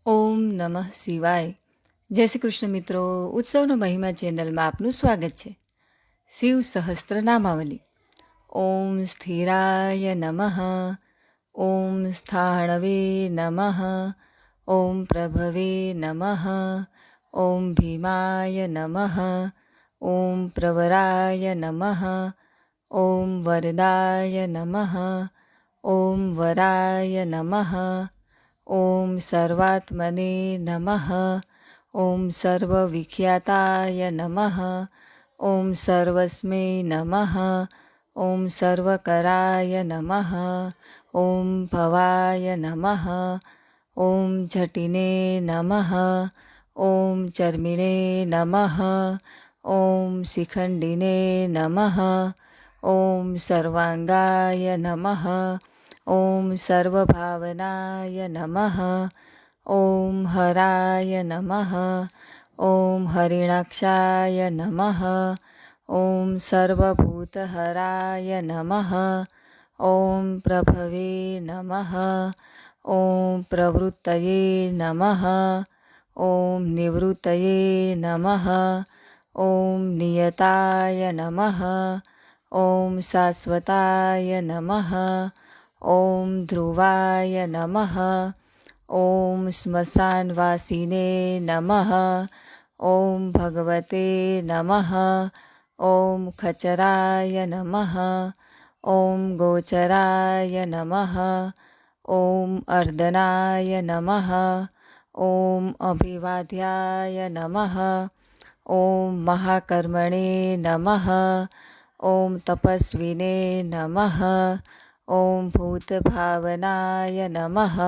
ઓમ નમઃ શિવાય. જય શ્રી કૃષ્ણ મિત્રો. ઉત્સવનો મહિમા ચેનલમાં આપનું સ્વાગત છે. શિવ સહસ્ત્ર નામાવલી. ઓમ સ્થિરાય નમઃ. ઓમ સ્થાણવે નમઃ. ઓમ પ્રભવે નમઃ. ઓમ ભીમાય નમઃ. ઓમ પ્રવરાય નમઃ. ઓમ વરદાય નમઃ. ઓમ વરાય નમઃ. ઓમ સર્વાત્મને નમઃ. ઓમ સર્વવિખ્યાતાય નમઃ. ઓમ સર્વસ્મે નમઃ. ઓમ સર્વકરાય નમઃ. ઓમ ભવાય નમઃ. ઓમ જટિને નમઃ. ઓમ ચર્મિણે નમઃ. ઓમ શિખંડિને નમઃ. ઓમ સર્વાંગાય નમઃ. ઓમ સર્વભાવનાય નમઃ. ઓમ હરાય નમઃ. ઓમ હરિણાક્ષાય નમઃ. ઓમ સર્વભૂતહરાય નમઃ. ઓમ પ્રભવે નમઃ. ઓમ પ્રવૃત્તયે નમઃ. ઓમ નિવૃત્તયે નમઃ. ઓમ નિયતાય નમઃ. ઓમ શાશ્વતાય નમઃ. ઓમ ધ્રુવાય નમઃ. ઓમ સ્મશાનવાસીને નમઃ. ઓમ ભગવતે નમઃ. ઓમ ખચરાય નમઃ. ઓમ ગોચરાય નમઃ. ઓમ અર્દનાય નમઃ. ઓમ અભિવાદ્યાય નમઃ. ઓમ મહાકર્મણે નમઃ. ઓમ તપસ્વિને નમઃ. ઓમ ભૂતભાવનાય નમઃ.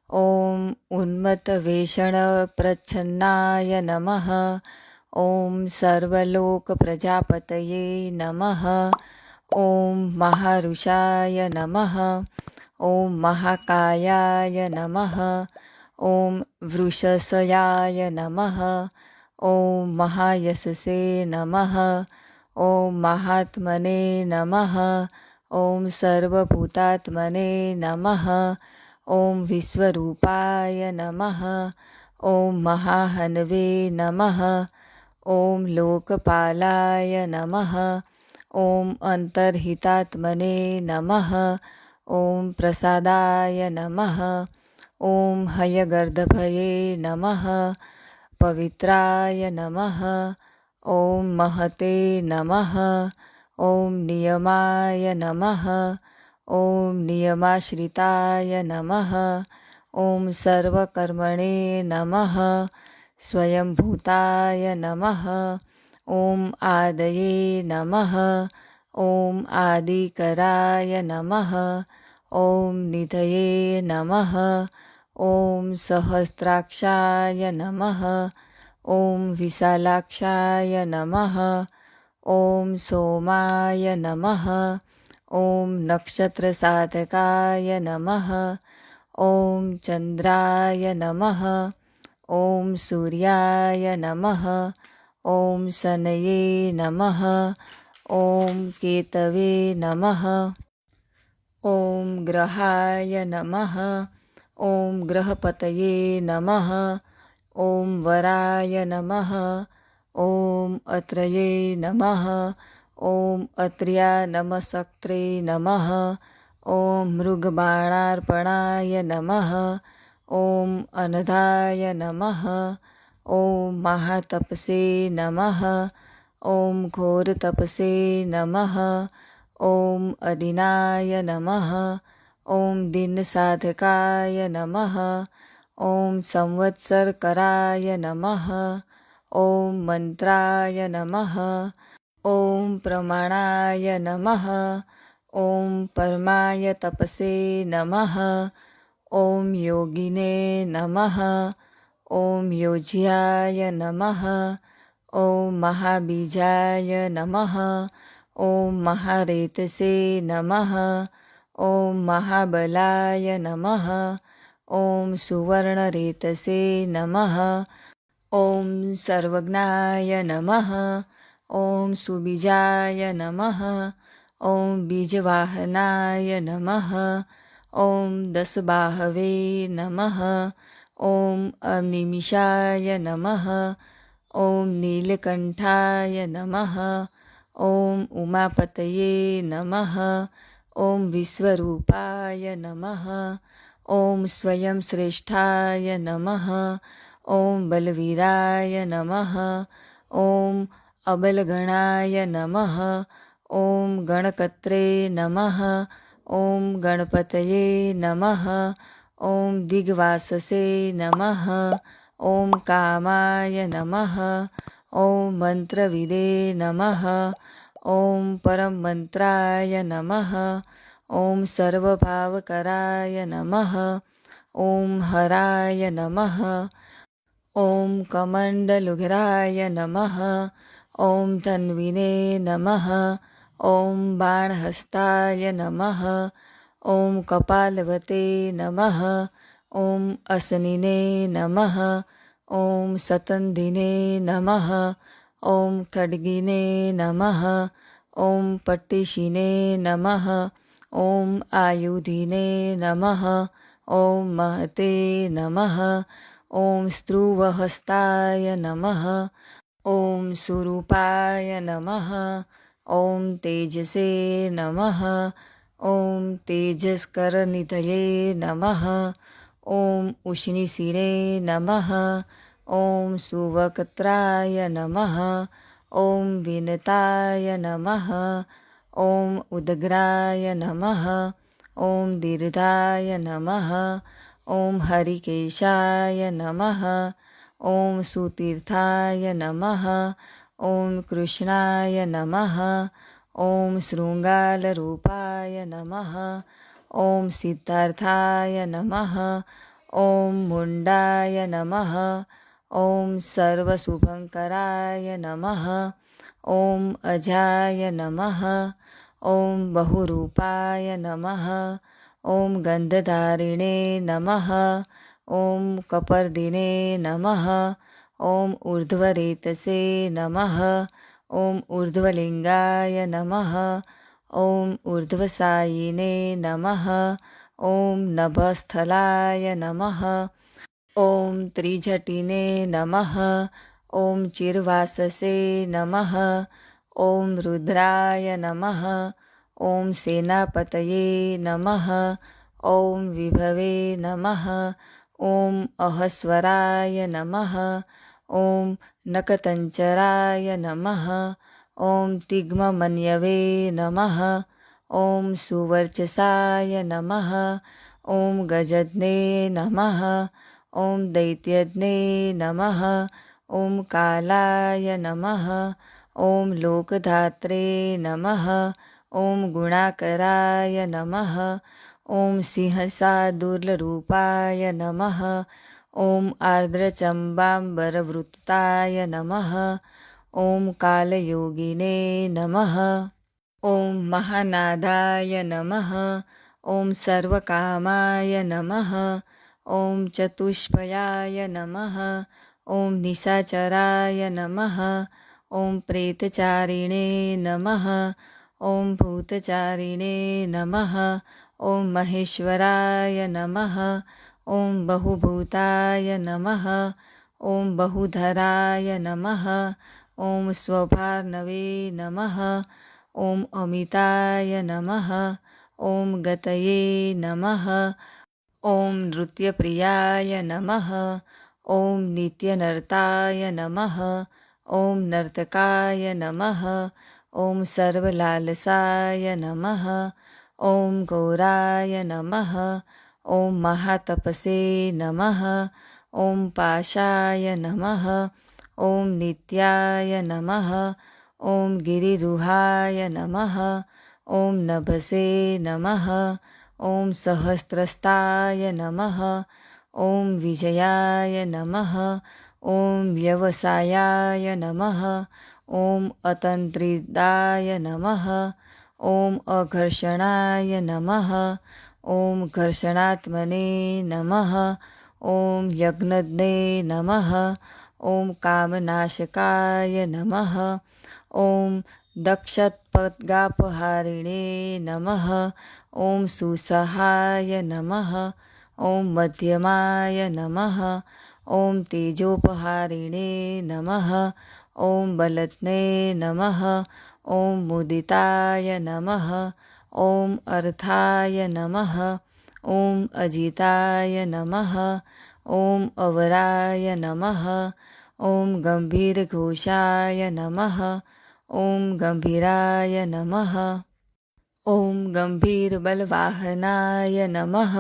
ઓમ ઉન્મત્તવેષણપ્રચ્છન્નાય નમઃ. ઓમ સર્વલોકપ્રજાપતયે નમઃ. ઓમ મહારુષાય નમઃ. ઓમ મહાકાયાય નમઃ. ઓમ વૃષશયાય નમઃ. ઓમ મહાયશસે નમઃ. ઓમ મહાત્મને નમઃ. ઓમ સર્વભૂતાત્મને નમઃ. ઓમ વિશ્વરૂપાય નમઃ. ઓમ મહાહનવે નમઃ. ઓમ લોકપાલાય નમઃ. ઓમ અંતર્હિતાત્મને નમઃ. ઓમ પ્રસાદાય નમઃ. ઓમ હયગર્દભયે નમઃ. પવિત્રાય નમઃ. ઓમ મહતે નમઃ. ઓમ નિયમાય નમઃ. ઓમ નિયમાશ્રિતાય નમઃ. ઓમ સર્વકર્મણે નમઃ. સ્વયંભૂતાય નમઃ. ઓમ આદયે નમઃ. ઓમ આદિકરાય નમઃ. ઓમ નિધયે નમઃ. ઓમ સહસ્ત્રાક્ષાય નમઃ. ઓમ વિશાલાક્ષાય નમઃ. ઓમ સોમાય નમઃ. ઓમ નક્ષત્રસાધકાય નમઃ. ઓમ ચંદ્રાય નમઃ. ઓમ સૂર્યાય નમઃ. ઓમ શનયે નમઃ. ઓમ કેતવે નમઃ. ઓમ ગ્રહાય નમઃ. ઓમ ગ્રહપતયે નમઃ. ઓમ વરાય નમઃ. ઓમ અત્રયે નમઃ. ઓમ અત્ર્યા નમસ્ત્રે નમઃ. ઓમ મૃગબાણાર્પણાય નમઃ. ઓમ અનધાય નમઃ. ઓમ મહાતપસે નમઃ. ઓમ ઘોરતપસે નમઃ. ઓમ અદિનાય નમઃ. ઓમ દિનસાધકાય નમઃ. ઓમ સંવત્સરકરાય નમઃ. ઓમ મંત્રાય નમઃ. ઓમ પ્રમાણાય નમઃ. ઓમ પરમાય તપસે નમઃ. ઓમ યોગિને નમઃ. ઓમ યોજ્યાય નમઃ. ઓમ મહાબીજાય નમઃ. ઓમ મહારેતસે નમઃ. ઓમ મહાબલાય નમઃ. ઓમ સુવર્ણરેતસે નમઃ. ઓમ સર્વજ્ઞાય નમઃ. ઓમ સુબીજાય નમઃ. ઓમ બીજવાહનાય નમઃ. ઓમ દશબાહવે નમઃ. ॐ अनिमिषाय नमः। ॐ नीलकण्ठाय नमः। ॐ उमापतये नमः। ॐ विश्वरूपाय नमः। ॐ स्वयं श्रेष्ठाय नमः। ॐ बलवीराय नमः। ॐ अबलगणाय नमः। ॐ गणकत्रे नमः। ॐ गणपतये नमः। ॐ दिग्वाससे नमः। ॐ कामाय नमः। ॐ मन्त्रविदे नमः। ॐ परममन्त्राय नमः। ॐ सर्वभावकराय नमः। ॐ हराय नमः। ॐ कमण्डलुघ्राय नमः। ॐ तन्विने नमः। ॐ बाणहस्ताय नमः। ॐ कपालवते नमः। ॐ असनिने नमः। ॐ सतन्दिने नमः। ॐ खड्गिने नमः। ॐ पट्टिशिने नमः। ॐ आयुधिने नमः। ॐ महते नमः। ॐ स्त्रुवहस्ताय नमः। ॐ सुरूपाय नमः। ॐ तेजसे नमः। ॐ तेजस्करनिधये नमः। ॐ उष्णिशिणे नमः। ॐ सुवक्त्राय नमः। ॐ विनताय नमः। ॐ उदग्राय नमः। ॐ दीर्घाय नमः। ॐ हरिकेशाय नमः। ॐ सुतीर्थाय नमः। ॐ कृष्णाय नमः। ॐ शृङ्गालरूपाय नमः। ॐ सिद्धार्थाय नमः। ॐ मुण्डाय नमः। ॐ सर्वशुभङ्कराय नमः। ॐ अजाय नमः। ॐ बहुरूपाय नमः। ॐ गन्धधारिणे नमः। ॐ कपर्दिने नमः। ॐ ऊर्ध्वरेतसे नमः। ॐ ऊर्ध्वलिङ्गाय नमः। ॐ ऊर्ध्वसायिने नमः। ॐ नभस्थलाय नमः। ॐ त्रिजटिने नमः। ॐ चिर्वाससे नमः। ॐ रुद्राय नमः। ॐ सेनापतये नमः। ॐ विभवे नमः। ॐ अहस्वराय नमः। ॐ नकतञ्चराय नमः। ॐ तिग्ममन्यवे नमः। ॐ सुवर्चसाय नमः। ॐ गजज्ञे नमः। ॐ दैत्यज्ञे नमः। ॐ कालाय नमः। ॐ लोकधात्रे नमः। ॐ गुणाकराय नमः। ॐ सिंहसादुर्लरूपाय नमः। ॐ आर्द्रचम्बाम्बरवृत्ताय नमः। ॐ कालयोगिने नमः। ॐ महानादाय नमः। ॐ सर्वकामाय नमः। ॐ चतुष्पयाय नमः। ॐ निशाचराय नमः। ॐ प्रेतचारिणे नमः। ॐ भूतचारिणे नमः। ॐ महेश्वराय नमः। ॐ बहुभूताय नमः। ॐ बहुधराय नमः। ॐ स्वभार्णवे नमः। ॐ अमिताय नमः। ॐ गतये नमः। ॐ नृत्यप्रियाय नमः। ॐ नित्यनर्ताय नमः। ॐ नर्तकाय नमः। ॐ सर्वलालसाय नमः। ॐ घोराय नमः। ॐ महातपसे नमः। ॐ पाशाय नमः। ॐ नित्याय नमः। ॐ गिरिरुहाय नमः। ॐ नभसे नमः। ॐ सहस्रस्ताय नमः। ॐ विजयाय नमः। ॐ व्यवसायाय नमः। ॐ अतन्त्रिदाय नमः। ॐ अघर्षणाय नमः। ॐ घर्षणात्मने नमः। ॐ यज्ञज्ञे नमः। ॐ कामनाशकाय नमः। ॐ दक्षत्पद्गापहारिणे नमः। ॐ सुसहाय नमः। ॐ मध्यमाय नमः। ॐ तेजोपहारिणे नमः। ॐ बलत्ने नमः। ॐ मुदिताय नमः। ॐ अर्थाय नमः। ॐ अजिताय नमः। ॐ अवराय नमः। ॐ गम्भीरघोषाय नमः। ॐ गम्भीराय नमः। ॐ गम्भीरबलवाहनाय नमः।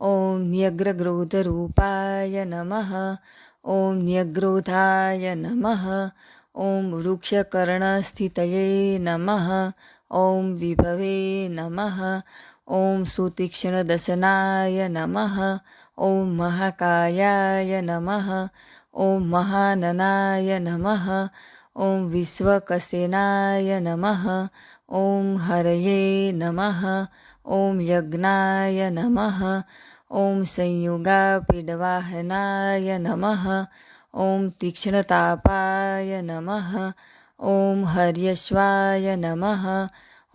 ॐ न्यग्रग्रोधरूपाय नमः। ॐ न्यग्रोधाय नमः। ॐ वृक्षकर्णस्थितये नमः। ॐ विभवे नमः। ॐ सुतीक्ष्णदशनाय नमः। ॐ महाकायाय नमः। ॐ महाननाय नमः। ॐ विश्वकसेनाय नमः। ॐ हरये नमः। ॐ यज्ञाय नमः। ॐ संयुगापीडवाहनाय नमः। ॐ तीक्ष्णतापाय नमः। ॐ हर्यश्वाय नमः।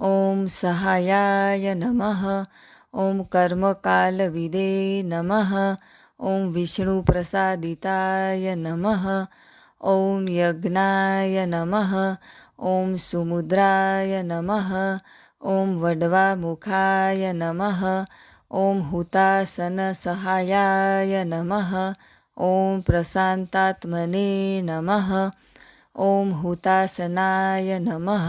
ॐ सहायाय नमः। ॐ कर्मकालविदे नमः। ॐ विष्णुप्रसादिताय नमः। ॐ यज्ञाय नमः। ॐ सुमुद्राय नमः। ॐ वड्वामुखाय नमः। ॐ हुतासनसहायाय नमः। ॐ प्रशान्तात्मने नमः। ॐ हुतासनाय नमः।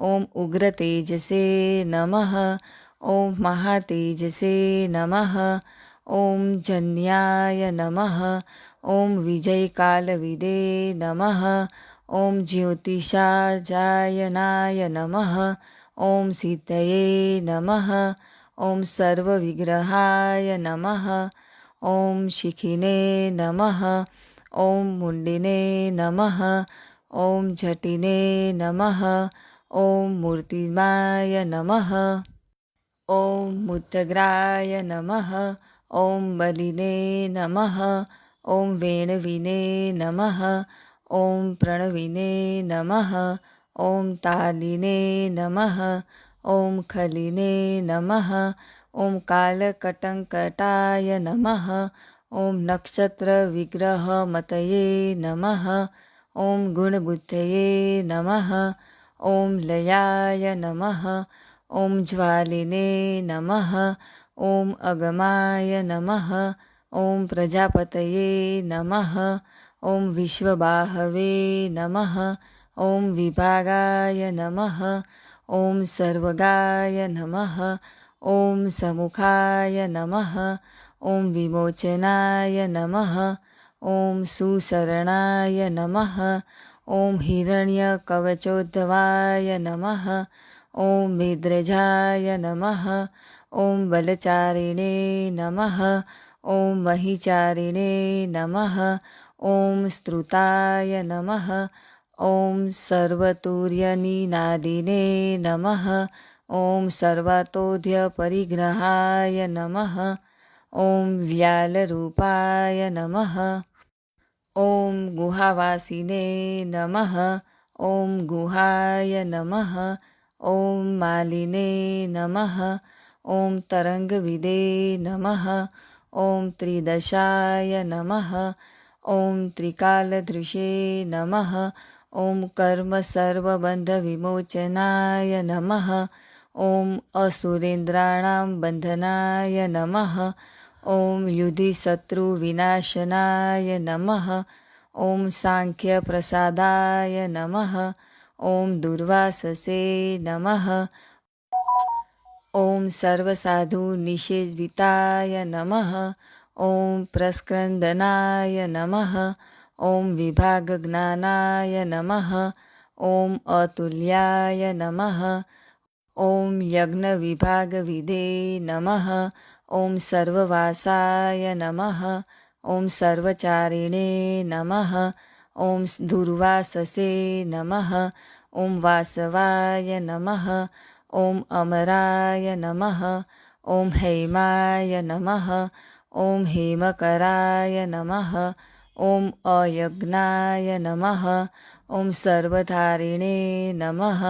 ॐ उग्रतेजसे नमः। ॐ महातेजसे नमः। ॐ जन्याय नमः। ॐ विजयकालविदे नमः। ॐ ज्योतिषाजायनाय नमः। ॐ सिद्धये नमः। ॐ सर्वविग्रहाय नमः। ॐ शिखिने नमः। ॐ मुण्डिने नमः। ॐ झटिने नमः। ॐ मूर्तिमाय नमः। ॐ मुद्ग्राय नमः। ॐ बलिने नमः। ॐ वेणविने नमः। ॐ प्रणविने नमः। ॐ तालिने नमः। ॐ खलिने नमः। ॐ कालकटङ्कटाय नमः। ॐ नक्षत्रविग्रहमतये नमः। ॐ गुणबुद्धये नमः। ॐ लयाय नमः। ॐ ज्वालिने नमः। ॐ अगमाय नमः। ॐ प्रजापतये नमः। ॐ विश्वबाहवे नमः। ॐ विभागाय नमः। ॐ सर्वगाय नमः। ॐ समुखाय नमः। ॐ विमोचनाय नमः। ॐ सुशरणाय नमः। ॐ हिरण्यकवचोद्भवाय नमः। ॐ मेद्रजाय नमः। ॐ बलचारिणे नमः। ॐ महिचारिणे नमः। ॐ स्तुताय नमः। ॐ सर्वतुर्यनिनादिने नमः। ॐ सर्वातोध्यपरिग्रहाय नमः। ॐ व्यालरूपाय नमः। ॐ गुहावासिने नमः। ॐ गुहाय नमः। ॐ मालिने नमः। ॐ तरङ्गविदे नमः। ॐ त्रिदशाय नमः। ॐ त्रिकालदृशे नमः। ॐ कर्मसर्वबन्धविमोचनाय नमः। ॐ असुरेन्द्राणां बन्धनाय नमः। ॐ युधिशत्रुविनाशनाय नमः। ॐ साङ्ख्यप्रसादाय नमः। ॐ दुर्वाससे नमः। ॐ सर्वसाधुनिषेविताय नमः। ॐ प्रस्क्रन्दनाय नमः। ॐ विभागज्ञानाय नमः। ॐ अतुल्याय नमः। ॐ यज्ञविभागविदे नमः। ॐ सर्ववासाय नमः। ॐ सर्वचारिणे नमः। ॐ दुर्वाससे नमः। ॐ वासवाय नमः। ॐ अमराय नमः। ॐ हैमाय नमः। ॐ हेमकराय नमः। ॐ अयज्ञाय नमः। ॐ सर्वधारिणे नमः।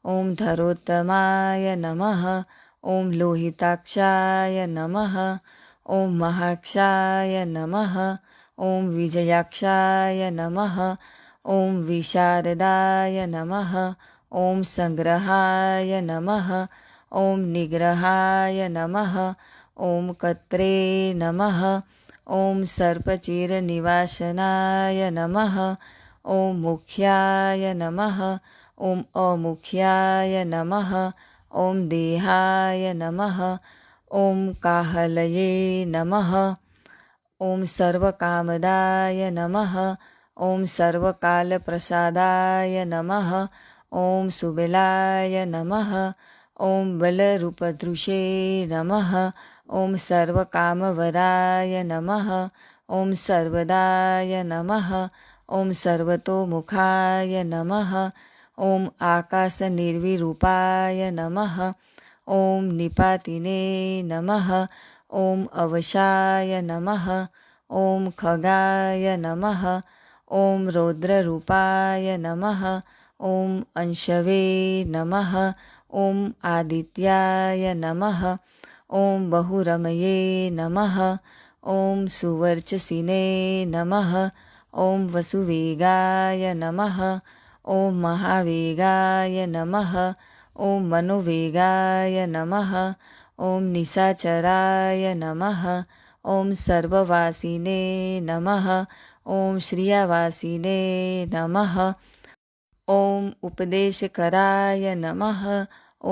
ॐ धरोत्तमाय नमः। ॐ लोहिताक्षाय नमः। ॐ महाक्षाय नमः ॐ विजयाक्षाय नमः ॐ विशारदाय नमः ॐ संग्रहाय नमः ॐ निग्रहाय नमः ॐ कत्रे नमः ॐ सर्पचिरनिवासनाय नमः ॐ मुख्याय नमः ॐ अमुख्याय नमः ॐ देहाय नमः ॐ काहलये नमः ॐ सर्वकामदाय नमः ॐ सर्वकालप्रसादाय नमः ॐ सुबलाय नमः ॐ बलरूपदृशे नमः ॐ सर्वकामवराय नमः ॐ सर्वदाय नमः ॐ सर्वतोमुखाय नमः ॐ आकाशनिर्विरूपाय नमः ॐ निपातिने नमः ॐ अवशाय नमः ॐ खगाय नमः ॐ रौद्ररूपाय नमः ॐ अंशवे नमः ॐ आदित्याय नमः ॐ बहुरमये नमः ॐ सुवर्चसिने नमः ॐ वसुवेगाय नमः ॐ महावेगाय नमः ॐ मनोवेगाय नमः ॐ निशाचराय नमः ॐ सर्ववासिने नमः ॐ श्रियावासिने नमः ॐ उपदेशकराय नमः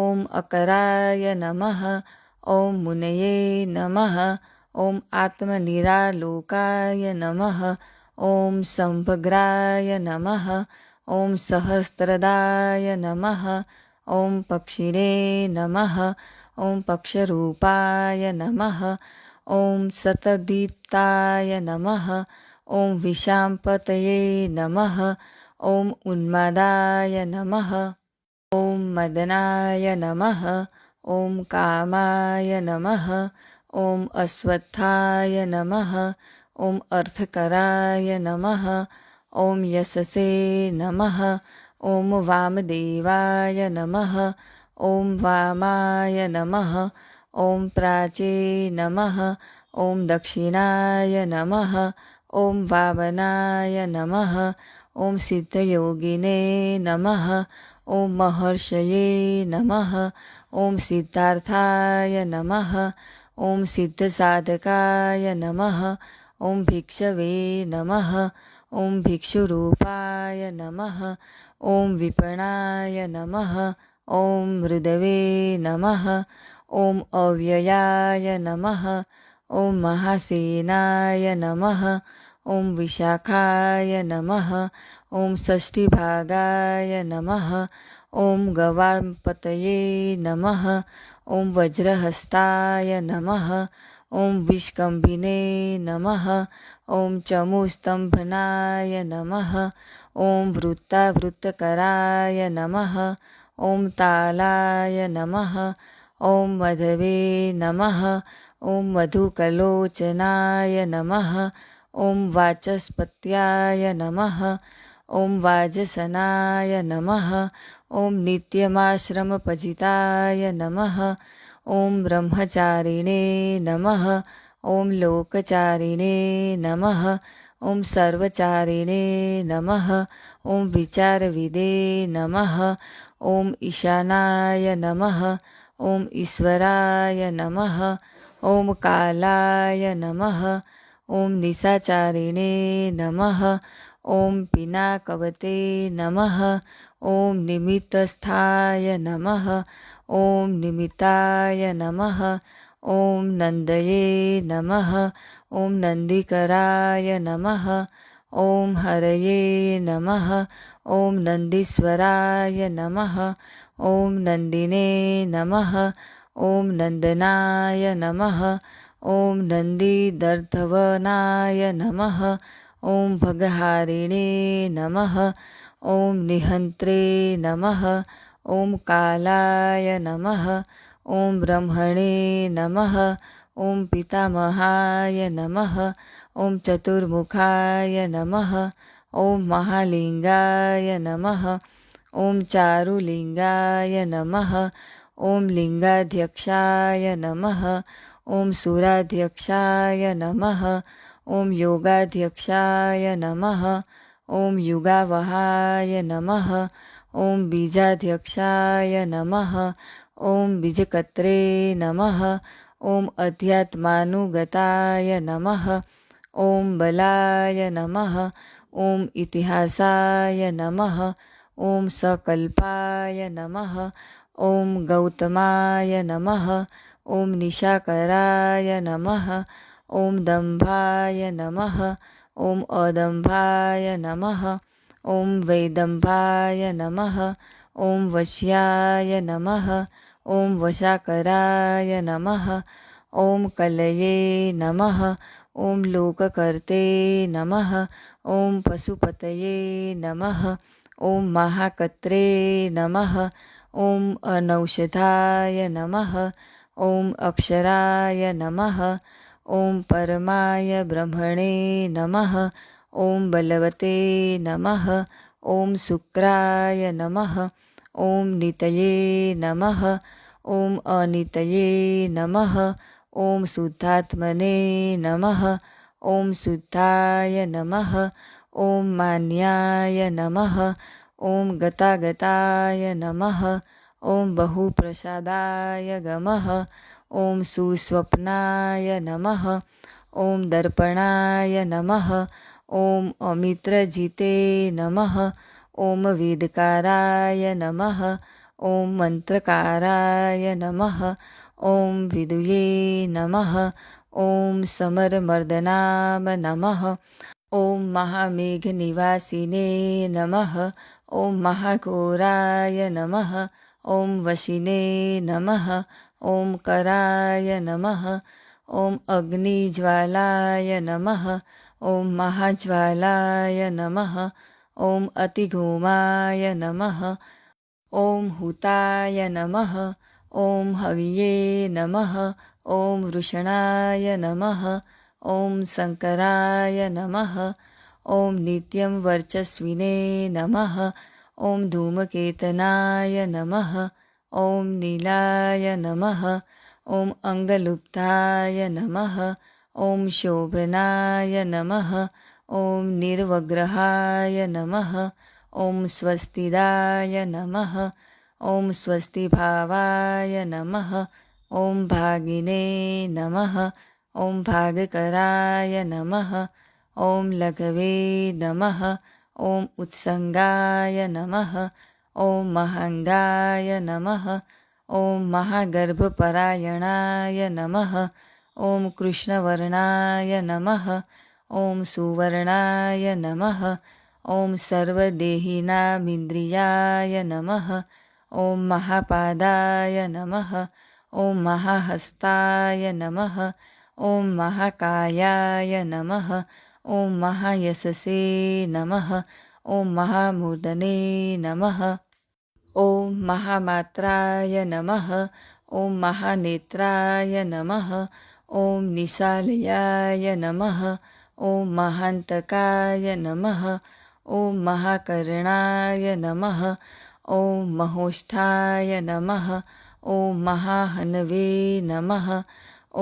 ॐ अकराय नमः ॐ मुनये नमः ॐ आत्मनिरालोकाय नमः ॐ संभग्राय नमः ॐ सहस्रदाय नमः ॐ पक्षिणे नमः ॐ पक्षरूपाय नमः ॐ शतदीप्ताय नमः ॐ विशाम्पतये नमः ॐ उन्मादाय नमः ॐ मदनाय नमः ॐ कामाय नमः ॐ अश्वत्थाय नमः ॐ अर्थकराय नमः ॐ यशसे नमः ॐ वामदेवाय नमः ॐ वामाय नमः ॐ प्राचे नमः ॐ दक्षिणाय नमः ॐ वामनाय नमः ॐ सिद्धयोगिने नमः ॐ महर्षये नमः ॐ सिद्धार्थाय नमः ॐ सिद्धसाधकाय नमः ॐ भिक्षवे नमः ॐ भिक्षुरूपाय नमः ॐ विपणाय नमः ॐ मृदवे नमः ॐ अव्ययाय नमः ॐ महासेनाय नमः ॐ विशाखाय नमः ॐ षष्ठीभागाय नमः ॐ गवापतये नमः ॐ वज्रहस्ताय नमः ॐ विष्कम्भिने नमः ॐ चमूस्तम्भनाय नमः ॐ वृत्तावृत्तकराय नमः ॐ तालाय नमः ॐ मधवे नमः ॐ मधुकलोचनाय नमः ॐ वाचस्पत्याय नमः ॐ वाजसनाय नमः ॐ नित्यमाश्रमपजिताय नमः ॐ ब्रह्मचारिणे नमः ॐ लोकचारिणे नमः ॐ सर्वचारिणे नमः ॐ विचारविदे नमः ॐ ईशानाय नमः ॐ ईश्वराय नमः ॐ कालाय नमः ॐ निशाचारिणे नमः ॐ पिनाकवते नमः ॐ निमित्तस्थाय नमः ॐ निमित्ताय नमः ॐ नन्दये नमः ॐ नन्दिकराय नमः ॐ हरये नमः ॐ नन्दीश्वराय नमः ॐ नन्दिने नमः ॐ नन्दनाय नमः ॐ नन्दीदर्धवनाय नमः ॐ भगहारिणे नमः ॐ निहन्त्रे नमः ॐ कालाय नमः ॐ ब्रह्मणे नमः ॐ पितामहाय नमः ॐ चतुर्मुखाय नमः ॐ महालिङ्गाय नमः ॐ चारुलिङ्गाय नमः ॐ लिङ्गाध्यक्षाय नमः ॐ सुराध्यक्षाय नमः ॐ योगाध्यक्षाय नमः ॐ युगावहाय नमः ॐ बीजाध्यक्षाय नमः ॐ बीजकर्त्रे नमः ॐ अध्यात्मानुगताय नमः ॐ बलाय नमः ॐ इतिहासाय नमः ॐ सकल्पाय नमः ॐ गौतमाय नमः ॐ निशाकराय नमः ॐ दम्भाय नमः ॐ अदम्भाय नमः ॐ वैदम्भाय नमः ॐ वश्याय नमः ॐ वशाकराय नमः ॐ कलये नमः ॐ लोककर्ते नमः ॐ पशुपतये नमः ॐ महाकर्त्रे नमः ॐ अनौषधाय नमः ॐ अक्षराय नमः ॐ परमाय ब्रह्मणे नमः ॐ बलवते नमः ॐ शुक्राय नमः ॐ नितये नमः ॐ अनितये नमः ॐ शुद्धात्मने नमः ॐ शुद्धाय नमः ॐ मान्याय नमः ॐ गतागताय नमः ॐ बहुप्रसादाय गमः ॐ सुस्वप्नाय नमः ॐ दर्पणाय नमः ॐ अमित्रजिते नमः ॐ वेदकाराय नमः ॐ मन्त्रकाराय नमः ॐ विदुये नमः ॐ समरमर्दनाम नमः ॐ महामेघनिवासिने नमः ॐ महाघोराय नमः ॐ वशिने नमः ॐ कराय नमः ॐ अग्निज्वालाय नमः ॐ महाज्वालाय नमः ॐ अतिघूमाय नमः ॐ हुताय नमः ॐ हविये नमः ॐ वृषणाय नमः ॐ शङ्कराय नमः ॐ नित्यं वर्चस्विने नमः ॐ धूमकेतनाय नमः ॐ नीलाय नमः ॐ अङ्गलुप्ताय नमः ॐ शोभनाय नमः ॐ निर्वग्रहाय नमः ॐ स्वस्तिदाय नमः ॐ स्वस्तिभावाय नमः ॐ भागिने नमः ॐ भागकराय नमः ॐ लघवे नमः ॐ उत्सङ्गाय नमः ॐ महाङ्गाय नमः ॐ महागर्भपरायणाय नमः ॐ कृष्णवर्णाय नमः ॐ सुवर्णाय नमः ॐ सर्वदेहिनामिन्द्रियाय नमः ॐ महापादाय नमः ॐ महाहस्ताय नमः ॐ महाकायाय नमः ॐ महायशसे नमः ॐ महामूर्धने नमः ॐ महामात्राय नमः ॐ महानेत्राय नमः ॐ निशालयाय नमः ॐ महान्तकाय नमः ॐ महाकर्णाय नमः ॐ महोष्ठाय नमः ॐ महाहनवे नमः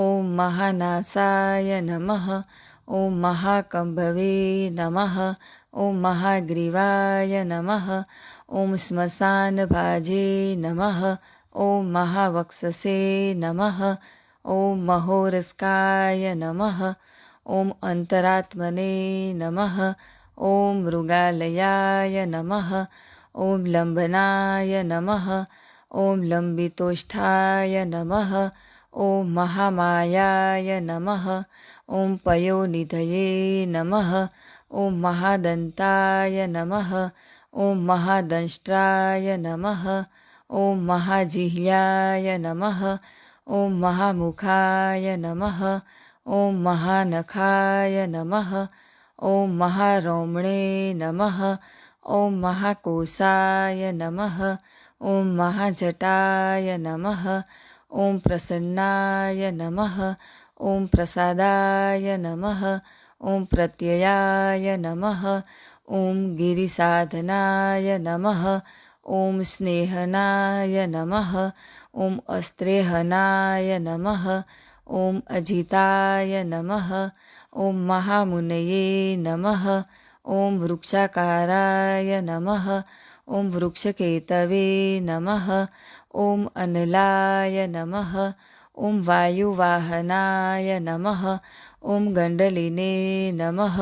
ॐ महानासाय नमः ॐ महाकम्भवे नमः ॐ महाग्रीवाय नमः ॐ श्मशानभाजे नमः ॐ महावक्षसे नमः ॐ महोरस्काय नमः ॐ अन्तरात्मने नमः ॐ मृगालयाय नमः ॐ लम्बनाय नमः ॐ लम्बितोष्ठाय नमः ॐ महामायाय नमः ॐ पयोनिधये नमः ॐ महादन्ताय नमः ॐ महादंष्ट्राय नमः ॐ महाजिह्याय नमः ॐ महामुखाय नमः ॐ महानखाय नमः ॐ महारोमणे नमः ॐ महाकोशाय नमः ॐ महाजटाय नमः ॐ प्रसन्नाय नमः ॐ प्रसादाय नमः ॐ प्रत्ययाय नमः ॐ गिरिसाधनाय नमः ॐ स्नेहनाय नमः ॐ अस्त्रेहनाय नमः ॐ अजिताय नमः। ॐ महामुनये नमः। ॐ वृक्षाकाराय नमः। ॐ वृक्षकेतवे नमः। ॐ अनलाय नमः। ॐ वायुवाहनाय नमः। ॐ गण्डलिने नमः।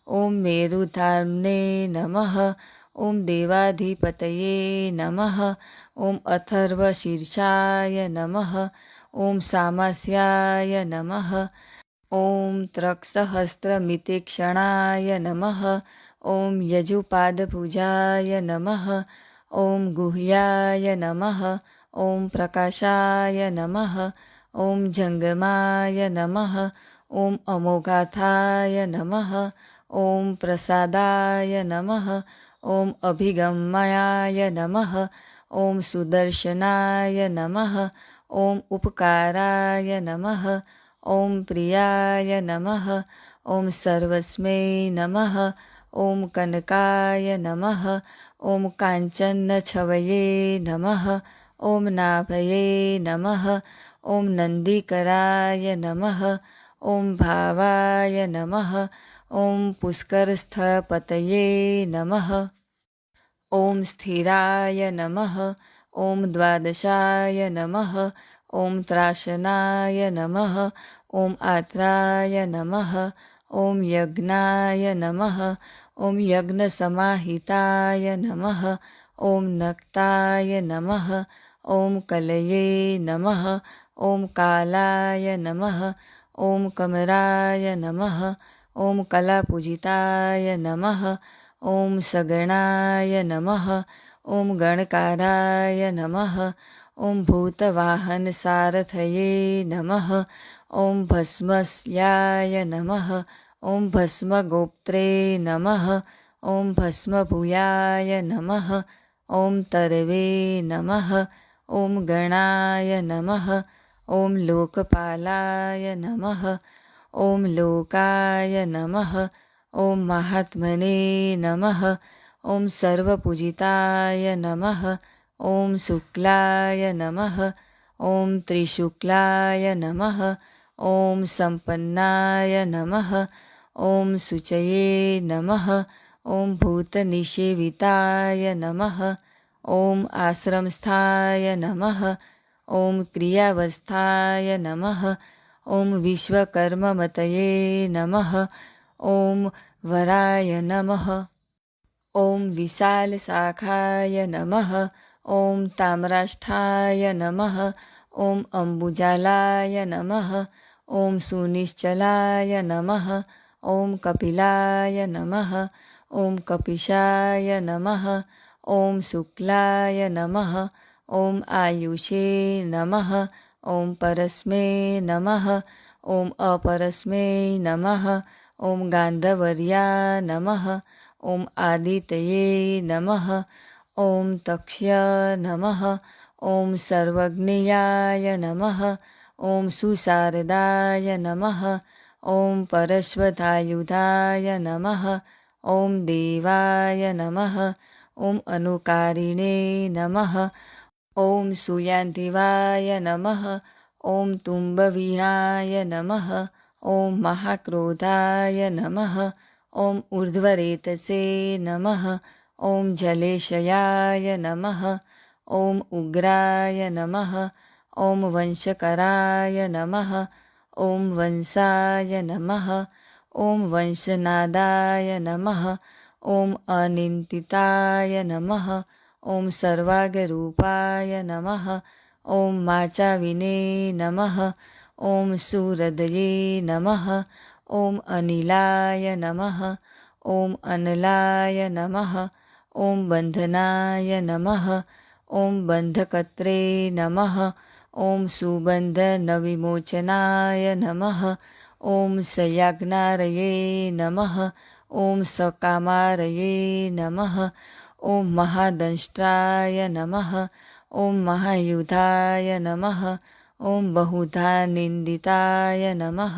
ॐ मेरुधाम्ने नमः। ॐ देवाधिपतये नमः। ॐ अथर्वशीर्षाय नमः। ॐ सामास्याय नमः। ॐ त्रक्सहस्रमितिक्षणाय नमः। ॐ यजुपादभुजाय नमः। ॐ गुह्याय नमः। ॐ प्रकाशाय नमः। ॐ जङ्गमाय नमः। ॐ अमोघाथाय नमः। ॐ प्रसादाय नमः। ॐ अभिगम्याय नमः। ॐ सुदर्शनाय नमः। ॐ उपकाराय नमः। ॐ प्रियाय नमः। ॐ सर्वस्मै नमः। ॐ कनकाय नमः। ॐ काञ्चनछवये नमः। ॐ नाभये नमः। ॐ नन्दीकराय नमः। ॐ भावाय नमः। ॐ पुष्करस्थपतये नमः। ॐ स्थिराय नमः। ॐ द्वादशाय नमः। ॐ त्राशनाय नमः। ॐ आत्राय नमः। ॐ यज्ञाय नमः। ॐ यज्ञसमाहिताय नमः। ॐ नक्ताय नमः। ॐ कलये नमः। ॐ कालाय नमः। ॐ कमराय नमः। ॐ कलापूजिताय नमः। ॐ सगणाय नमः। ॐ गणकाराय नमः। ॐ भूतवाहनसारथये नमः। ॐ भस्मस्याय नमः। ॐ भस्मगोप्त्रे नमः। ॐ भस्मभूयाय नमः। ॐ तरवे नमः। ॐ गणाय नमः। ॐ लोकपालाय नमः। ॐ लोकाय नमः। ॐ महात्मने नमः। ॐ सर्वपूजिताय नमः। ॐ शुक्लाय नमः। ॐ त्रिशुक्लाय नमः। ॐ सम्पन्नाय नमः। ॐ शुचये नमः। ॐ भूतनिषेविताय नमः। ॐ आश्रमस्थाय नमः। ॐ क्रियावस्थाय नमः। ॐ विश्वकर्ममतये नमः। ॐ वराय नमः। ॐ विशालशाखाय नमः। ॐ ताम्राष्ठाय नमः। ॐ अम्बुजालाय नमः। ॐ सुनिश्चलाय नमः। ॐ कपिलाय नमः। ॐ कपिशाय नमः। ॐ शुक्लाय नमः। ॐ आयुषे नमः। ॐ परस्मै नमः। ॐ अपरस्मै नमः। ॐ गान्धवर्या नमः। ॐ आदितये नमः। ॐ तक्ष्य नमः। ॐ सर्वज्ञेयाय नमः। ॐ सुशारदाय नमः। ॐ परश्वतायुधाय नमः। ॐ देवाय नमः। ॐ अनुकारिणे नमः। ॐ सुयान्तिवाय नमः। ॐ तुम्बवीणाय नमः। ॐ महाक्रोधाय नमः। ॐ ऊर्ध्वरेतसे नमः। ॐ जलेशयाय नमः। ॐ उग्राय नमः। ॐ वंशकराय नमः। ॐ वंशाय नमः। ॐ वंशनादाय नमः। ॐ अनिन्दिताय नमः। ॐ सर्वागरूपाय नमः। ॐ माचाविने नमः। ॐ सुहृदये नमः। ॐ अनिलाय नमः। ॐ अनलाय नमः। ॐ बन्धनाय नमः। ॐ बन्धकर्त्रे नमः। ॐ सुबन्धनविमोचनाय नमः। ॐ सयाज्ञारये नमः। ॐ सकामारये नमः। ॐ महादंष्ट्राय नमः। ॐ महायुधाय नमः। ॐ बहुधा निन्दिताय नमः।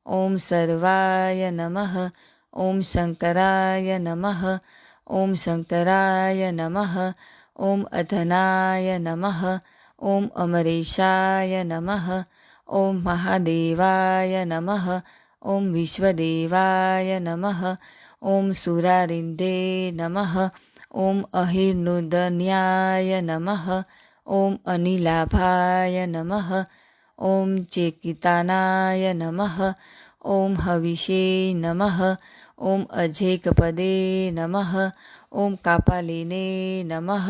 ॐ सर्वाय नमः। ॐ शङ्कराय नमः। ॐ शङ्कराय नमः। ॐ अधनाय नमः। ॐ अमरेशाय नमः। ॐ महादेवाय नमः। ॐ विश्वदेवाय नमः। ॐ सुरारिन्दे नमः। ॐ अहिर्नुदन्याय नमः। ॐ अनिलाभाय नमः। ॐ चेकितानाय नमः। ॐ हविषे नमः। ॐ अजेकपदे नमः। ॐ कापालिने नमः।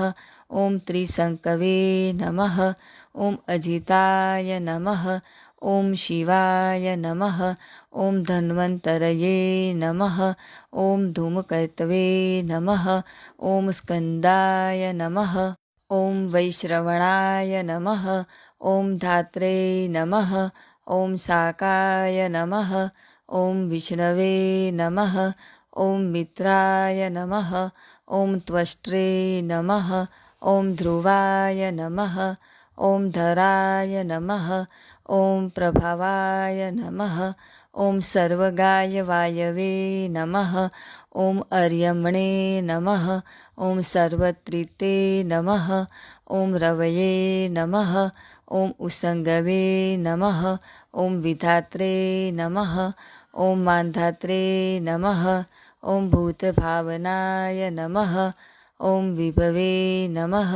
ॐ त्रिशङ्कवे नमः। ॐ अजिताय नमः। ॐ शिवाय नमः। ॐ धन्वन्तरये नमः। ॐ धूमकेतवे नमः। ॐ स्कन्दाय नमः। ॐ वैश्रवणाय नमः। ॐ धात्रे नमः। ॐ शाकाय नमः। ॐ विष्णवे नमः। ॐ मित्राय नमः। ॐ त्वष्ट्रे नमः। ॐ ध्रुवाय नमः। ॐ धराय नमः। ॐ प्रभावाय नमः। ॐ सर्वगाय वायवे नमः। ॐ अर्यमणे नमः। ॐ सर्वत्रिते नमः। ॐ रवये नमः। ॐ उसङ्गवे नमः। ॐ विधात्रे नमः। ॐ मान्धात्रे नमः। ॐ भूतभावनाय नमः। ॐ विभवे नमः।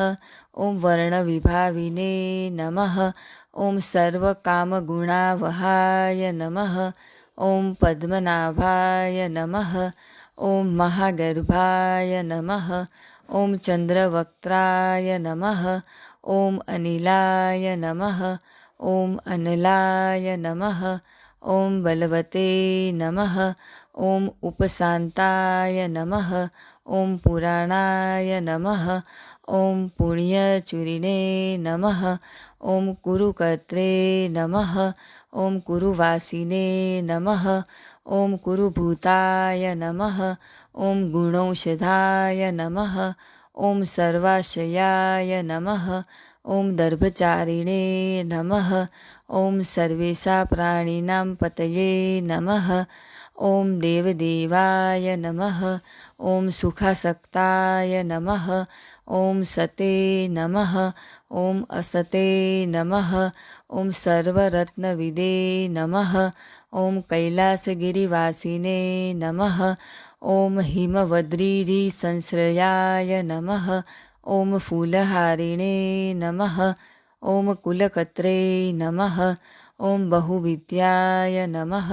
ॐ वर्णविभाविने नमः। ॐ सर्वकामगुणावहाय नमः। ॐ पद्मनाभाय नमः। ॐ महागर्भाय नमः। ॐ चन्द्रवक्त्राय नमः। ॐ अनिलाय नमः। ॐ अनलाय नमः। ॐ बलवते नमः। ॐ उपशान्ताय नमः। ॐ पुराणाय नमः। ॐ पुण्यचूरिणे नमः। ॐ कुरुकर्त्रे नमः। ॐ कुरुवासिने नमः। ॐ कुरुभूताय नमः। ॐ गुणौषधाय नमः। ॐ सर्वाशयाय नमः। ॐ दर्भचारिणे नमः। ॐ सर्वेषां प्राणिनां पतये नमः। ॐ देवदेवाय नमः। ॐ सुखासक्ताय नमः। ॐ सते नमः। ॐ असते नमः। ॐ सर्वरत्नविदे नमः। ॐ कैलासगिरिवासिने नमः। ॐ हिमवद्रीरिसंश्रयाय नमः। ॐ फूलहारिणे नमः। ॐ कुलकत्रे नमः। ॐ बहुविद्याय नमः।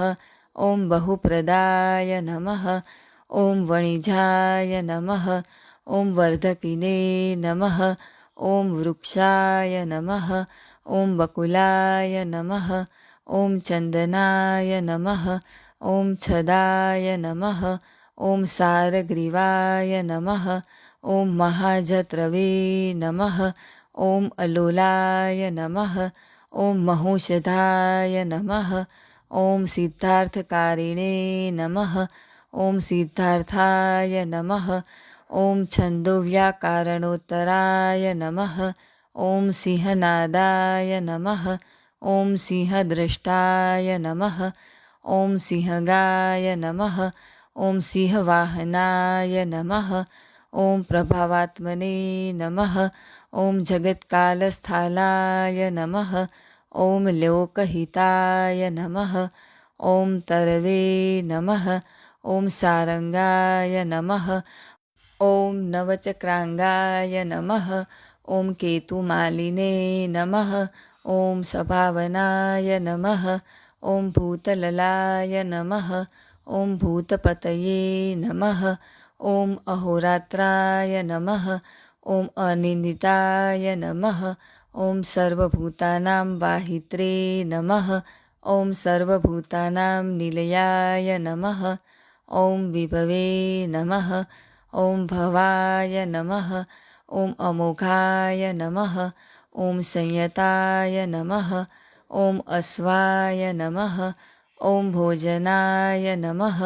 ॐ बहुप्रदाय नमः। ॐ वणिजाय नमः। ॐ वर्धकिने नमः। ॐ वृक्षाय नमः। ॐ बकुलाय नमः। ॐ चन्दनाय नमः। ॐ छदाय नमः। ॐ सारग्रीवाय नमः। ॐ महाजत्रवे नमः। ॐ अलोलाय नमः। ॐ महौषधाय नमः। ॐ सिद्धार्थकारिणे नमः। ॐ सिद्धार्थाय नमः। ॐ छन्दोव्याकरणोत्तराय नमः। ॐ सिंहनादाय नमः। ॐ सिंहद्रष्टाय नमः। ॐ सिंहगाय नमः। ॐ सिंहवाहनाय नमः। ॐ प्रभावात्मने नमः। ॐ जगत्कालस्थालाय नमः। ॐ लोकहिताय नमः। ॐ तरवे नमः। ॐ सारङ्गाय नमः। ॐ नवचक्राङ्गाय नमः। ॐ केतुमालिने नमः। ॐ सभावनाय नमः। ॐ भूतललाय नमः। ॐ भूतपतये नमः। ॐ अहोरात्राय नमः। ॐ अनिन्दिताय नमः। ॐ सर्वभूतानां वाहित्रे नमः। ॐ सर्वभूतानां निलयाय नमः। ॐ विभवे नमः। ॐ भवाय नमः। ॐ अमोघाय नमः। ॐ संयताय नमः। ॐ अश्वाय नमः। ॐ भोजनाय नमः।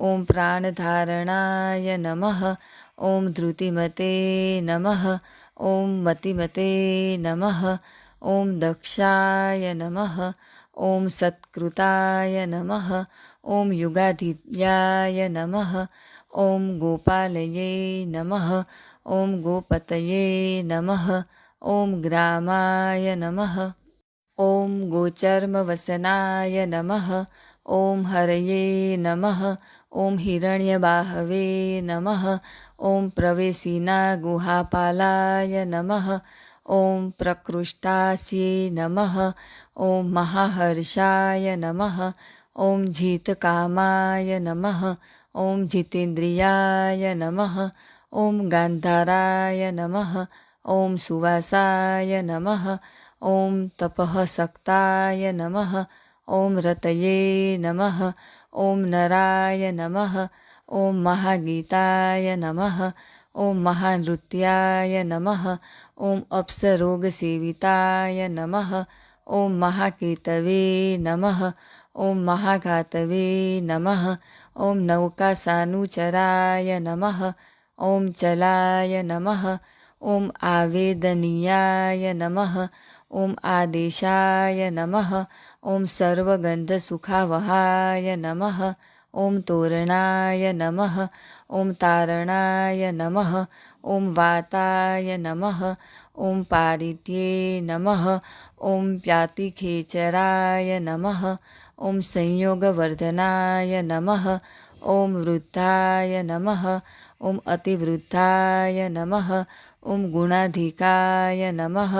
ॐ प्राणधारणाय नमः। ॐ धृतिमते नमः। ॐ मतिमते नमः। ॐ दक्षाय नमः। ॐ सत्कृताय नमः। ॐ युगाधित्याय नमः। ॐ गोपालये नमः। ॐ गोपतये नमः। ॐ ग्रामाय नमः। ॐ गोचर्मवसनाय नमः। ॐ हरये नमः। ॐ हिरण्यबाहवे नमः। ॐ प्रवेशिनागुहापालाय नमः। ॐ प्रकृष्टास्यै नमः। ॐ महाहर्षाय नमः। ॐ जितकामाय नमः। ॐ जितेन्द्रियाय नमः। ॐ गान्धाराय नमः। ॐ सुवासाय नमः। ॐ तपःसक्ताय नमः। ॐ रतये नमः। ॐ नराय नमः। ॐ महागीताय नमः। ॐ महानृत्याय नमः। ॐ अप्सरोगसेविताय नमः। ॐ महाकेतवे नमः। ॐ महाघातवे नमः। ॐ नौकासानुचराय नमः। ॐ चलाय नमः। ॐ आवेदनीयाय नमः। ॐ आदेशाय नमः। ॐ सर्वगन्धसुखावहाय नमः। ॐ तोरणाय नमः। ॐ तारणाय नमः। ॐ वाताय नमः। ॐ पारित्ये नमः। ॐ प्यातिखेचराय नमः। ॐ संयोगवर्धनाय नमः। ॐ वृद्धाय नमः। ॐ अतिवृद्धाय नमः। ॐ गुणाधिकाय नमः।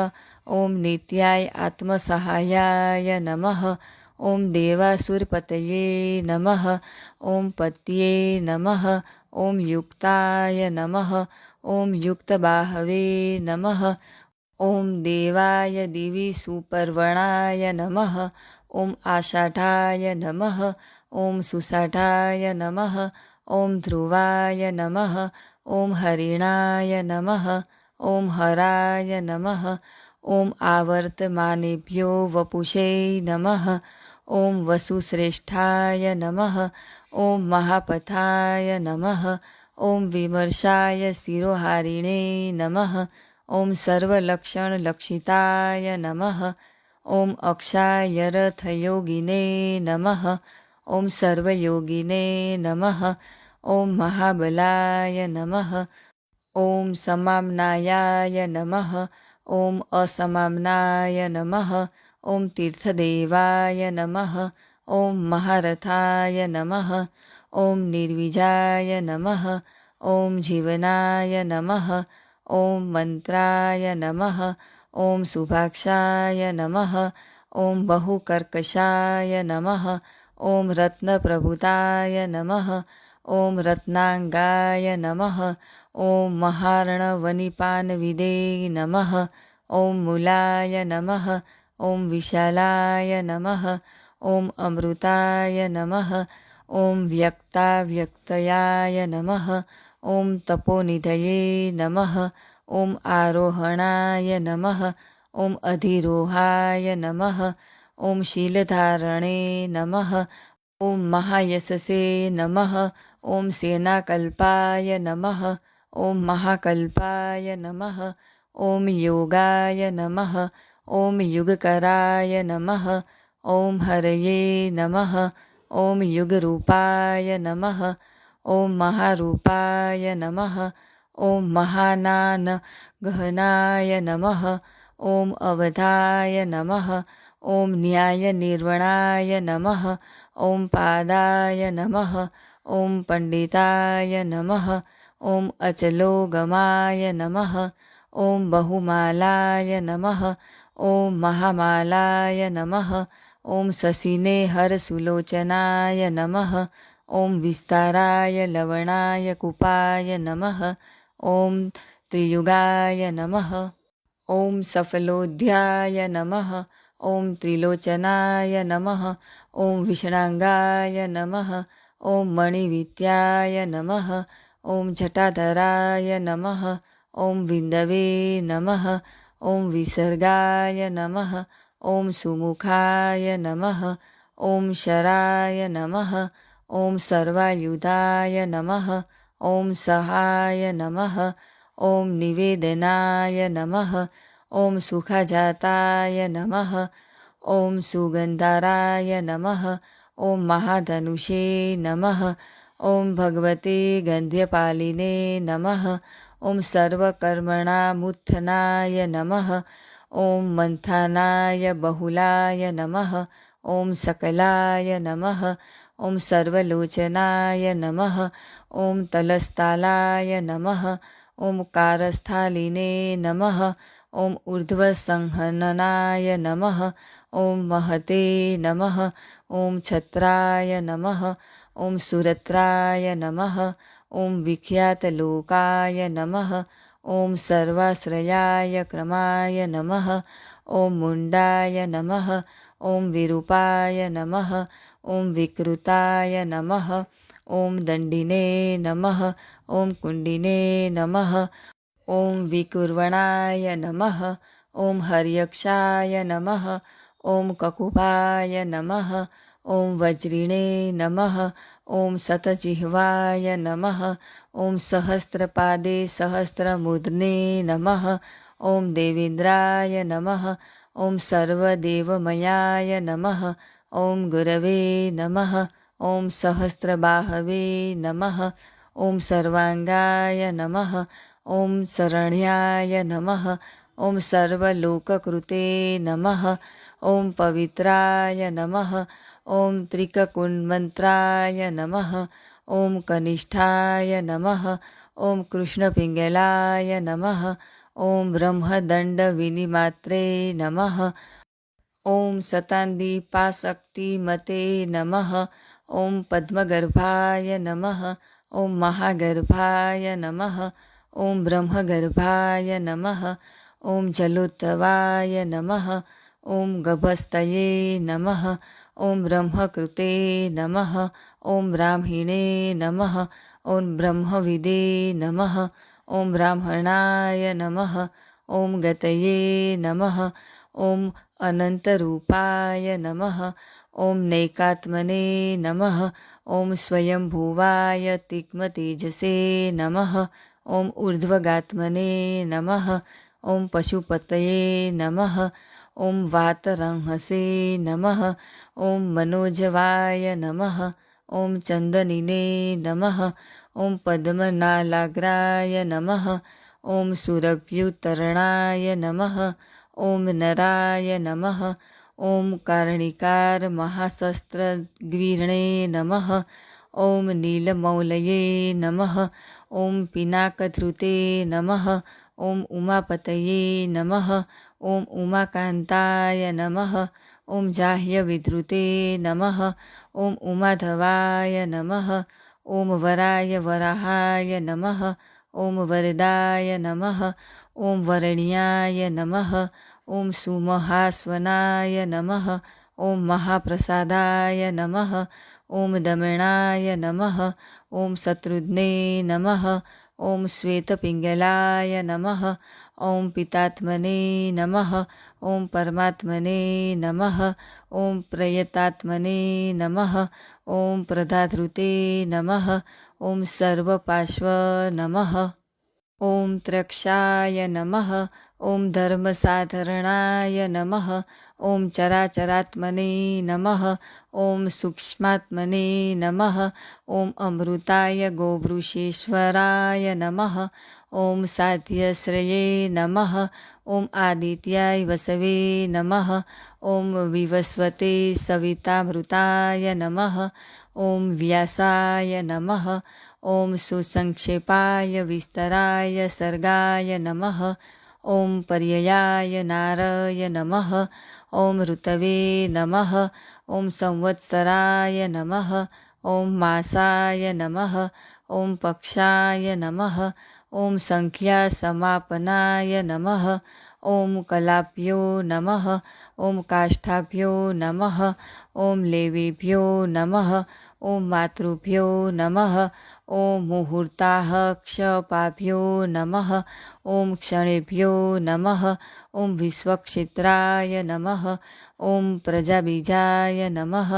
ॐ नित्याय आत्मसहायाय नमः। ॐ देवासुरपतये नमः। ॐ पत्ये नमः। ॐ युक्ताय नमः। ॐ युक्तबाहवे नमः। ॐ देवाय दिवि सुपर्वणाय नमः। ॐ आषाढाय नमः। ॐ सुषाढाय नमः। ॐ ध्रुवाय नमः। ॐ हरिणाय नमः। ॐ हराय नमः। ॐ आवर्तमानेभ्यो वपुषे नमः। ॐ वसुश्रेष्ठाय नमः। ॐ महापथाय नमः। ॐ विमर्शाय शिरोहारिणे नमः। ॐ सर्वलक्षणलक्षिताय नमः। ॐ अक्षायरथयोगिने नमः। ॐ सर्वयोगिने नमः। ॐ महाबलाय नमः। ॐ समाम्नायाय नमः। ॐ असमाम्नाय नमः। ॐ तीर्थदेवाय नमः। ॐ महारथाय नमः। ॐ निर्विजाय नमः। ॐ जीवनाय नमः। ॐ मन्त्राय नमः। ॐ शुभाक्षाय नमः। ॐ बहुकर्कशाय नमः। ॐ रत्नप्रभुताय नमः। ॐ रत्नाङ्गाय नमः। ॐ महार्णवनिपानविदे नमः। ॐ मूलाय नमः। ॐ विशालाय नमः। ॐ अमृताय नमः। ॐ व्यक्ताव्यक्तयाय नमः। ॐ तपोनिधये नमः। ॐ आरोहणाय नमः। ॐ अधिरोहाय नमः। ॐ शीलधारणे नमः। ॐ महायशसे नमः। ॐ सेनाकल्पाय नमः। ॐ महाकल्पाय नमः। ॐ योगाय नमः। ॐ युगकराय नमः। ॐ हरये नमः। ॐ युगरूपाय नमः। ॐ महारूपाय नमः। ॐ महानानगहनाय नमः। ॐ अवधाय नमः। ॐ न्यायनिर्वणाय नमः। ॐ पादाय नमः। ॐ पण्डिताय नमः। ॐ अचलोगमाय नमः। ॐ बहुमालाय नमः। ॐ महामालाय नमः। ॐ शशिने हरसुलोचनाय नमः। ॐ विस्ताराय लवणाय कुपाय नमः। ॐ त्रियुगाय नमः। ॐ सफलोध्याय नमः। ॐ त्रिलोचनाय नमः। ॐ विषणाङ्गाय नमः। ॐ मणिविद्याय नमः। ॐ जटाधराय नमः। ॐ विन्दवे नमः। ॐ विसर्गाय नमः। ॐ सुमुखाय नमः। ॐ शराय नमः। ॐ सर्वायुधाय नमः। ॐ सहाय नमः। ॐ निवेदनाय नमः। ॐ सुखजाताय नमः। ॐ सुगन्धाराय नमः। ॐ महाधनुषे नमः। ॐ भगवते गन्ध्यपालिने नमः। ॐ सर्वकर्मणामुत्थनाय नमः। ॐ मन्थानाय बहुलाय नमः। ॐ सकलाय नमः। ॐ सर्वलोचनाय नमः। ॐ तलस्थालाय नमः। ॐ कारस्थालिने नमः। ॐ ऊर्ध्वसंहननाय नमः। ॐ महते नमः। ॐ छत्राय नमः। ॐ सुरत्राय नमः। ॐ विख्यातलोकाय नमः। ॐ सर्वाश्रयाय क्रमाय नमः। ॐ मुण्डाय नमः। ॐ विरूपाय नमः। ॐ विकृताय नमः। ॐ दण्डिने नमः। ॐ कुण्डिने नमः। ॐ विकुर्वणाय नमः। ॐ हर्यक्षाय नमः। ॐ ककुभाय नमः। ॐ वज्रिणे नमः। ॐ शतजिह्वाय नमः। ॐ सहस्रपादे सहस्रमूर्ध्ने नमः। ॐ देवेन्द्राय नमः। ॐ सर्वदेवमयाय नमः। ॐ गुरवे नमः। ॐ सहस्रबाहवे नमः। ॐ सर्वाङ्गाय नमः। ॐ शरण्याय नमः। ॐ सर्वलोककृते नमः। ॐ पवित्राय नमः। ॐ त्रिककुण्मन्त्राय नमः। ॐ कनिष्ठाय नमः। ॐ कृष्णपिङ्गलाय नमः। ॐ ब्रह्मदण्डविनिमात्रे नमः। ॐ शतान्दीपाशक्तिमते नमः। ॐ पद्मगर्भाय नमः। ॐ महागर्भाय नमः। ॐ ब्रह्मगर्भाय नमः। ॐ जलोत्तवाय नमः। ॐ गभस्तये नमः। ॐ ब्रह्मकृते नमः। ॐ ब्राह्मिणे नमः। ॐ ब्रह्मविदे नमः। ॐ ब्राह्मणाय नमः। ॐ गतये नमः। ॐ अनन्तरूपाय नमः। ॐ नैकात्मने नमः। ॐ स्वयंभुवाय तिक्मतेजसे नमः। ॐ ऊर्ध्वगात्मने नमः। ॐ पशुपतये नमः। ॐ वातरंहसे नमः। ॐ मनोजवाय नमः। ॐ चन्दनिने नमः। ॐ पद्मनालाग्राय नमः। ॐ सुरभ्युत्तरणाय नमः। ॐ नराय नमः। ॐ कारणिकार महाशस्त्रग्वीर्णे नमः। ॐ नीलमौलये नमः। ॐ पिनाकधृते नमः। ॐ उमापतये नमः। ॐ उमाकान्ताय नमः। ॐ जाह्यविधृते नमः। ॐ उमाधवाय नमः। ॐ वराय वराहाय नमः। ॐ वरदाय नमः। ॐ वरण्याय नमः। ॐ सुमहास्वनाय नमः। ॐ महाप्रसादाय नमः। ॐ दमनाय नमः। ॐ शत्रुघ्ने नमः। ॐ श्वेतपिङ्गलाय नमः। ॐ पितात्मने नमः। ॐ परमात्मने नमः। ॐ प्रयतात्मने नमः। ॐ प्रधाधृते नमः। ॐ सर्वपार्श्व नमः। ॐ त्रक्षाय नमः। ॐ धर्मसाधरणाय नमः। ॐ चराचरात्मने नमः। ॐ सूक्ष्मात्मने नमः। ॐ अमृताय गोवृषेश्वराय नमः। ॐ साध्यश्रये नमः। ॐ आदित्याय वसवे नमः। ॐ विवस्वते सवितामृताय नमः। ॐ व्यासाय नमः। ॐ सुसंक्षेपाय विस्तराय सर्गाय नमः। ॐ पर्ययाय नाराय नमः। ॐ ऋतवे नमः। ॐ संवत्सराय नमः। ॐ मासाय नमः। ॐ पक्षाय नमः। ॐ संख्यासमापनाय नमः। ॐ कलाभ्यो नमः। ॐ काष्ठाभ्यो नमः। ॐ लेवेभ्यो नमः। ॐ मातृभ्यो नमः। ॐ मुहूर्ताः क्षपाभ्यो नमः। ॐ क्षणेभ्यो नमः। ॐ विश्वक्षेत्राय नमः। ॐ प्रजाबीजाय नमः।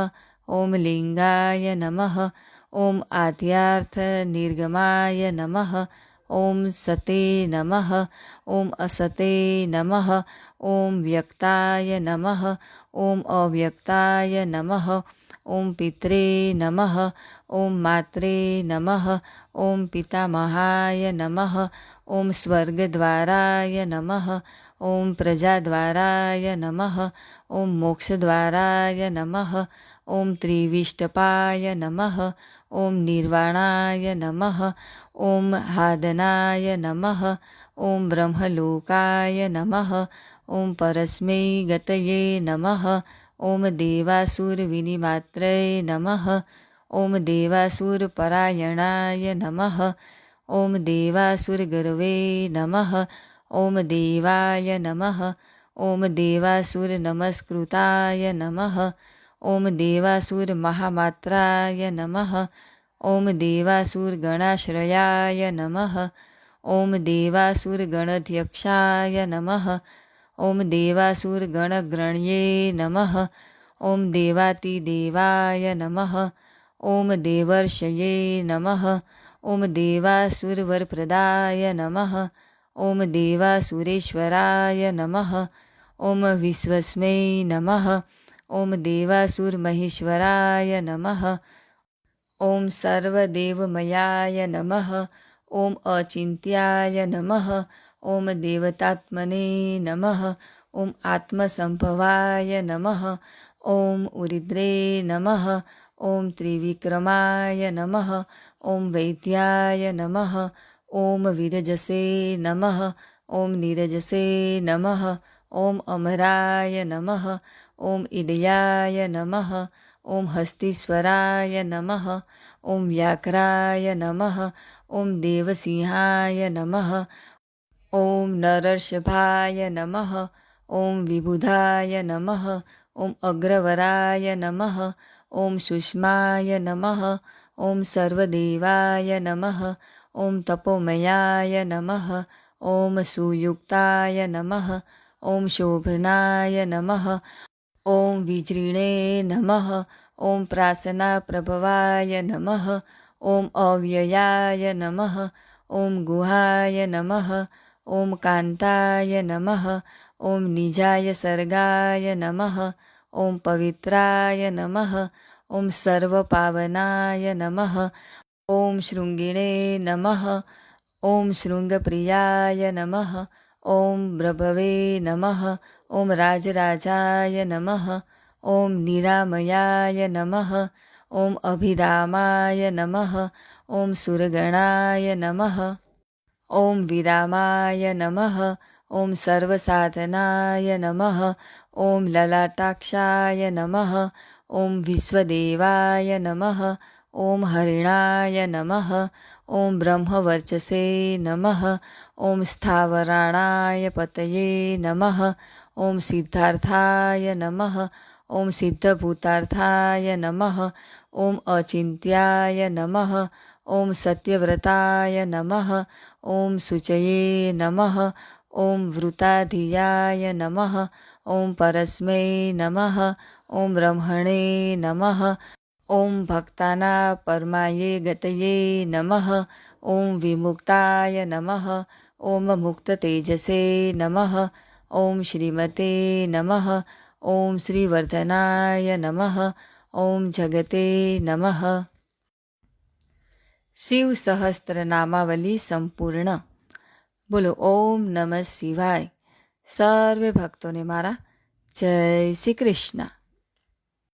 ॐ लिङ्गाय नमः। ॐ आद्यार्थनिर्गमाय नमः। ॐ सते नमः। ॐ असते नमः। ॐ व्यक्ताय नमः। ॐ अव्यक्ताय नमः। ॐ पित्रे नमः। ॐ मात्रे नमः। ॐ पितामहाय नमः। ॐ स्वर्गद्वाराय नमः। ॐ प्रजाद्वाराय नमः। ॐ मोक्षद्वाराय नमः। ॐ त्रिविष्टपाय नमः। ॐ निर्वाणाय नमः। ॐ हादनाय नमः। ॐ ब्रह्मलोकाय नमः। ॐ परस्मै गतये नमः। ॐ देवासुरविनिमात्रै नमः। ॐ देवासुरपरायणाय नमः। ॐ देवासुरगुरवे नमः। ॐ देवाय नमः। ॐ देवासुरनमस्कृताय नमः। ॐ देवासुरमहामात्राय नमः। ॐ देवासुरगणाश्रयाय नमः। ॐ देवासुरगणध्यक्षाय नमः। ॐ देवासुरगणग्रण्ये नमः। ॐ देवातिदेवाय नमः। ॐ देवर्षये नमः। ॐ देवासुरवरप्रदाय नमः। ॐ देवासुरेश्वराय नमः। ॐ विश्वस्मै नमः। ॐ देवासुरमहेश्वराय नमः। ॐ सर्वदेवमयाय नमः। ॐ अचिन्त्याय नमः। ॐ देवतात्मने नमः। ॐ आत्मसम्भवाय नमः। ॐ उरिद्रे नमः। ॐ त्रिविक्रमाय नमः। ॐ वैद्याय नमः। ॐ विरजसे नमः। ॐ नीरजसे नमः। ॐ अमराय नमः। ॐ इदयाय नमः। ॐ हस्तीश्वराय नमः। ॐ व्याघ्राय नमः। ॐ देवसिंहाय नमः। ॐ नरषभाय नमः। ॐ विबुधाय नमः। ॐ अग्रवराय नमः। ॐ सुष्माय नमः। ॐ सर्वदेवाय नमः। ॐ तपोमयाय नमः। ॐ सुयुक्ताय नमः। ॐ शोभनाय नमः। ॐ विजृणे नमः। ॐ प्रासनाप्रभवाय नमः। ॐ अव्ययाय नमः। ॐ गुहाय नमः। ॐ कान्ताय नमः। ॐ निजाय सर्गाय नमः। ॐ पवित्राय नमः। ॐ सर्वपावनाय नमः। ॐ शृङ्गिणे नमः। ॐ शृङ्गप्रियाय नमः। ॐ प्रभवे नमः। ॐ राजराजाय नमः। ॐ निरामयाय नमः। ॐ अभिरामाय नमः। ॐ सुरगणाय नमः। ॐ विरामाय नमः। ॐ सर्वसाधनाय नमः। ॐ ललाटाक्षाय नमः। ॐ विश्वदेवाय नमः। ॐ हरिणाय नमः। ॐ ब्रह्मवर्चसे नमः। ॐ स्थावराणाय पतये नमः। ॐ सिद्धार्थाय नमः। ॐ सिद्धभूतार्थाय नमः। ॐ अचिन्त्याय नमः। ॐ सत्यव्रताय नमः। ॐ शुचये नमः। ॐ वृताधियाय नमः। ॐ परस्मै नमः। ॐ ब्रह्मणे नमः। ॐ भक्ताना परमाये गतये नमः। ॐ विमुक्ताय नमः। ॐ मुक्ततेजसे नमः। ॐ श्रीमते नमः। ॐ श्रीवर्धनाय नमः। ॐ जगते नमः। शिव सहस्त्र नामावली संपूर्ण। બોલો ઓમ નમઃ શિવાય. સર્વે ભક્તોને મારા જય શ્રી કૃષ્ણ.